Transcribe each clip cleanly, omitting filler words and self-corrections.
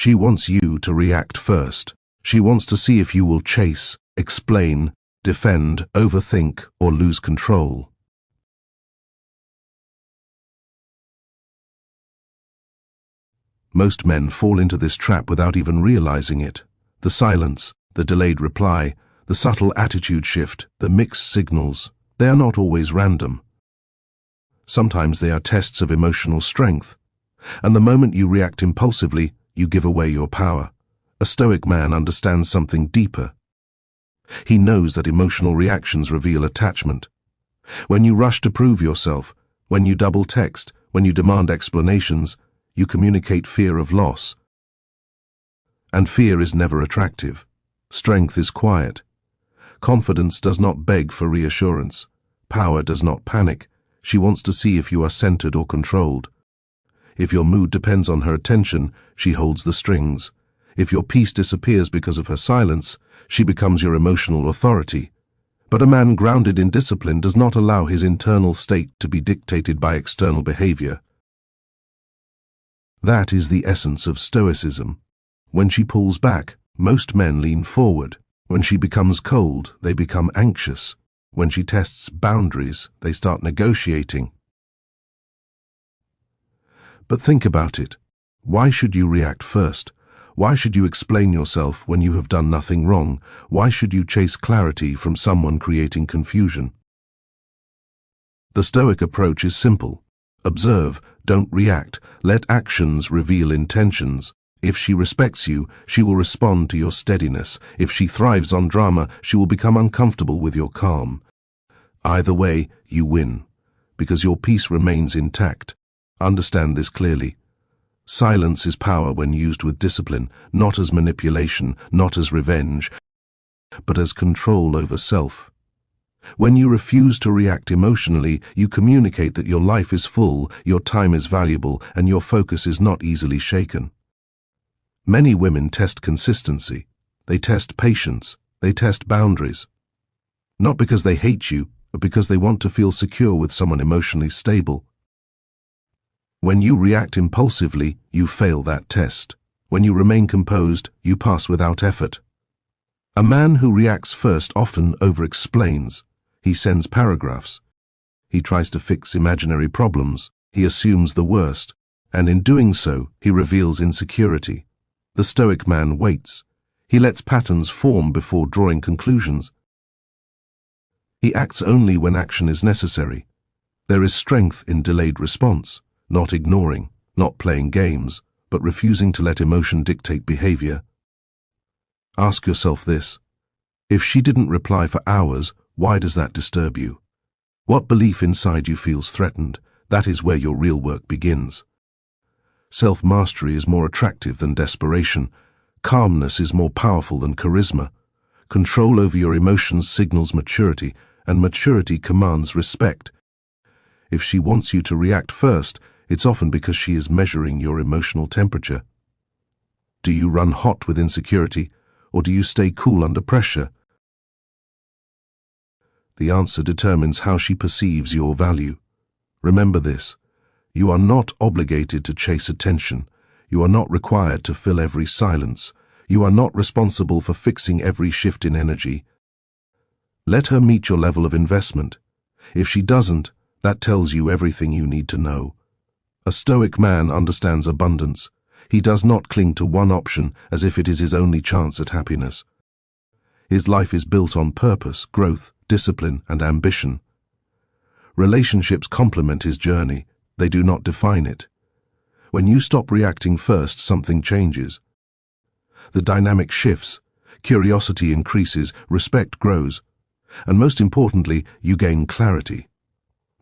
She wants you to react first. She wants to see if you will chase, explain, defend, overthink, or lose control. Most men fall into this trap without even realizing it. The silence, the delayed reply, the subtle attitude shift, the mixed signals, they are not always random. Sometimes they are tests of emotional strength, and the moment you react impulsively, you give away your power. A Stoic man understands something deeper. He knows that emotional reactions reveal attachment. When you rush to prove yourself, when you double text, when you demand explanations, you communicate fear of loss. And fear is never attractive. Strength is quiet. Confidence does not beg for reassurance. Power does not panic. She wants to see if you are centered or controlled. If your mood depends on her attention, she holds the strings. If your peace disappears because of her silence, she becomes your emotional authority. But a man grounded in discipline does not allow his internal state to be dictated by external behavior. That is the essence of Stoicism. When she pulls back, most men lean forward. When she becomes cold, they become anxious. When she tests boundaries, they start negotiating. But think about it. Why should you react first? Why should you explain yourself when you have done nothing wrong? Why should you chase clarity from someone creating confusion? The Stoic approach is simple. Observe, don't react. Let actions reveal intentions. If she respects you, she will respond to your steadiness. If she thrives on drama, she will become uncomfortable with your calm. Either way, you win, because your peace remains intact. Understand this clearly. Silence is power when used with discipline, not as manipulation, not as revenge, but as control over self. When you refuse to react emotionally, you communicate that your life is full, your time is valuable, and your focus is not easily shaken. Many women test consistency. They test patience. They test boundaries. Not because they hate you, but because they want to feel secure with someone emotionally stable. When you react impulsively, you fail that test. When you remain composed, you pass without effort. A man who reacts first often over-explains. He sends paragraphs. He tries to fix imaginary problems. He assumes the worst, and in doing so, he reveals insecurity. The Stoic man waits. He lets patterns form before drawing conclusions. He acts only when action is necessary. There is strength in delayed response, not ignoring, not playing games, but refusing to let emotion dictate behavior. Ask yourself this. If she didn't reply for hours, why does that disturb you? What belief inside you feels threatened? That is where your real work begins. Self-mastery is more attractive than desperation. Calmness is more powerful than charisma. Control over your emotions signals maturity, and maturity commands respect. If she wants you to react first, it's often because she is measuring your emotional temperature. Do you run hot with insecurity, or do you stay cool under pressure? The answer determines how she perceives your value. Remember this. You are not obligated to chase attention. You are not required to fill every silence. You are not responsible for fixing every shift in energy. Let her meet your level of investment. If she doesn't, that tells you everything you need to know. A Stoic man understands abundance. He does not cling to one option as if it is his only chance at happiness. His life is built on purpose, growth, discipline, and ambition. Relationships complement his journey. They do not define it. When you stop reacting first, something changes. The dynamic shifts, curiosity increases, respect grows, and most importantly, you gain clarity,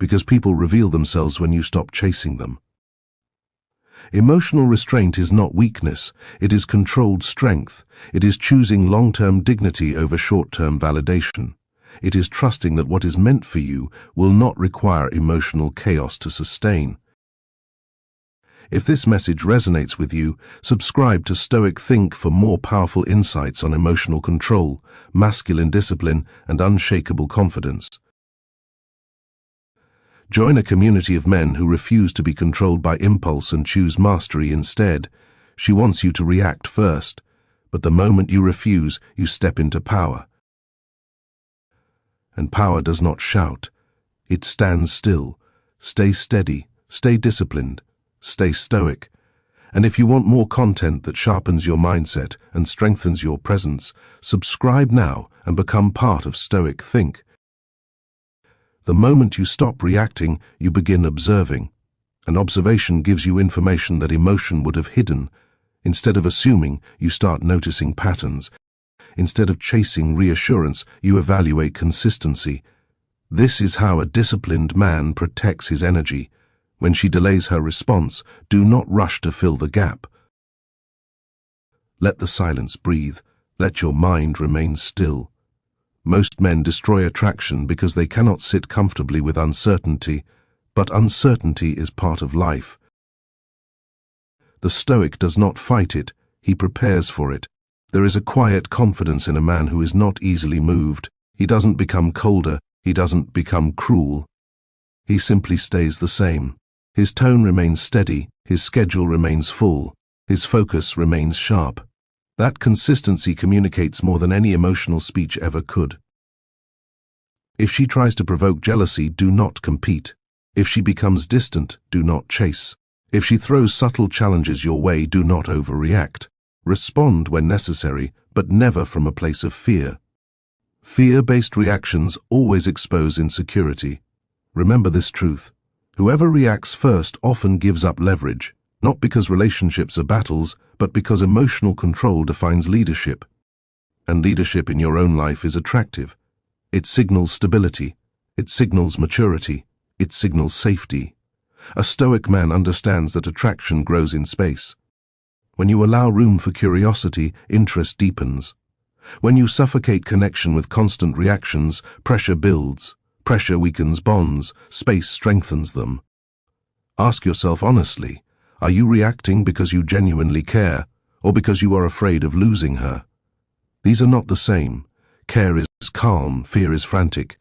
because people reveal themselves when you stop chasing them. Emotional restraint is not weakness, it is controlled strength. It is choosing long-term dignity over short-term validation. It is trusting that what is meant for you will not require emotional chaos to sustain. If this message resonates with you, subscribe to Stoic Think for more powerful insights on emotional control, masculine discipline, and unshakable confidence. Join a community of men who refuse to be controlled by impulse and choose mastery instead. She wants you to react first, but the moment you refuse, you step into power. And power does not shout. It stands still. Stay steady, stay disciplined, stay stoic. And if you want more content that sharpens your mindset and strengthens your presence, subscribe now and become part of Stoic Think. The moment you stop reacting, you begin observing. And observation gives you information that emotion would have hidden. Instead of assuming, you start noticing patterns. Instead of chasing reassurance, you evaluate consistency. This is how a disciplined man protects his energy. When she delays her response, do not rush to fill the gap. Let the silence breathe. Let your mind remain still. Most men destroy attraction because they cannot sit comfortably with uncertainty, but uncertainty is part of life. The Stoic does not fight it, he prepares for it. There is a quiet confidence in a man who is not easily moved. He doesn't become colder, he doesn't become cruel. He simply stays the same. His tone remains steady, his schedule remains full, his focus remains sharp. That consistency communicates more than any emotional speech ever could. If she tries to provoke jealousy, do not compete. If she becomes distant, do not chase. If she throws subtle challenges your way, do not overreact. Respond when necessary, but never from a place of fear. Fear-based reactions always expose insecurity. Remember this truth. Whoever reacts first often gives up leverage, not because relationships are battles, but because emotional control defines leadership. And leadership in your own life is attractive. It signals stability. It signals maturity. It signals safety. A Stoic man understands that attraction grows in space. When you allow room for curiosity, interest deepens. When you suffocate connection with constant reactions, pressure builds. Pressure weakens bonds, space strengthens them. Ask yourself honestly, are you reacting because you genuinely care, or because you are afraid of losing her? These are not the same. Care is calm, fear is frantic.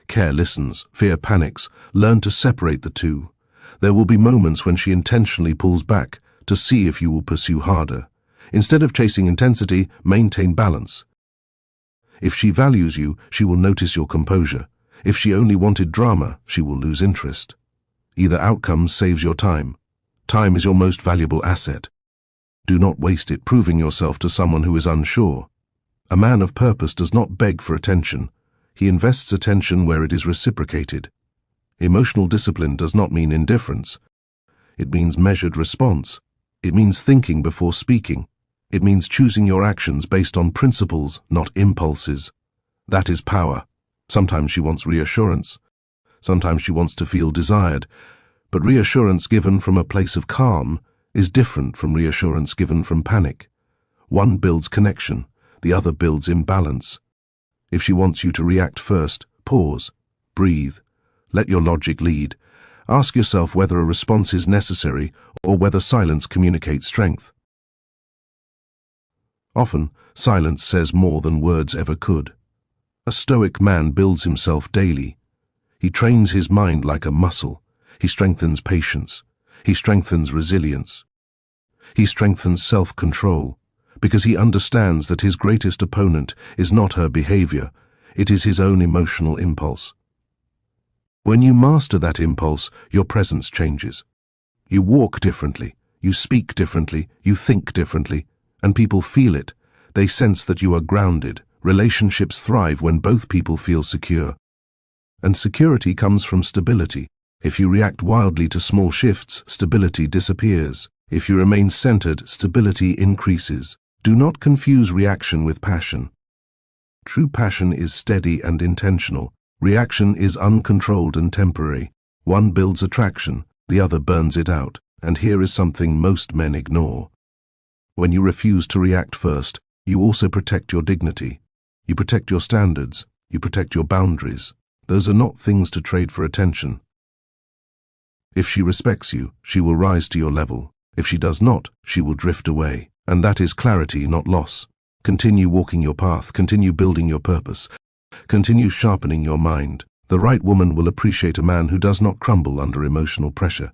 Care listens, fear panics. Learn to separate the two. There will be moments when she intentionally pulls back to see if you will pursue harder. Instead of chasing intensity, maintain balance. If she values you, she will notice your composure. If she only wanted drama, she will lose interest. Either outcome saves your time. Time is your most valuable asset. Do not waste it proving yourself to someone who is unsure. A man of purpose does not beg for attention. He invests attention where it is reciprocated. Emotional discipline does not mean indifference. It means measured response. It means thinking before speaking. It means choosing your actions based on principles, not impulses. That is power. Sometimes she wants reassurance. Sometimes she wants to feel desired. But reassurance given from a place of calm is different from reassurance given from panic. One builds connection, the other builds imbalance. If she wants you to react first, pause, breathe, let your logic lead. Ask yourself whether a response is necessary or whether silence communicates strength. Often, silence says more than words ever could. A Stoic man builds himself daily. He trains his mind like a muscle. He strengthens patience. He strengthens resilience. He strengthens self-control, because he understands that his greatest opponent is not her behavior, it is his own emotional impulse. When you master that impulse, your presence changes. You walk differently, you speak differently, you think differently, and people feel it. They sense that you are grounded. Relationships thrive when both people feel secure. And security comes from stability. If you react wildly to small shifts, stability disappears. If you remain centered, stability increases. Do not confuse reaction with passion. True passion is steady and intentional. Reaction is uncontrolled and temporary. One builds attraction, the other burns it out. And here is something most men ignore. When you refuse to react first, you also protect your dignity. You protect your standards. You protect your boundaries. Those are not things to trade for attention. If she respects you, she will rise to your level. If she does not, she will drift away. And that is clarity, not loss. Continue walking your path. Continue building your purpose. Continue sharpening your mind. The right woman will appreciate a man who does not crumble under emotional pressure.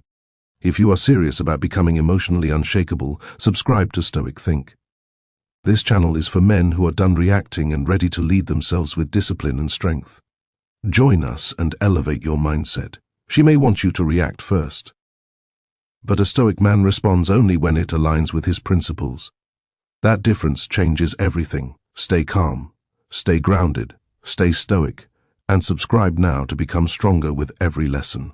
If you are serious about becoming emotionally unshakable, subscribe to Stoic Think. This channel is for men who are done reacting and ready to lead themselves with discipline and strength. Join us and elevate your mindset. She may want you to react first, but a Stoic man responds only when it aligns with his principles. That difference changes everything. Stay calm, stay grounded, stay stoic, and subscribe now to become stronger with every lesson.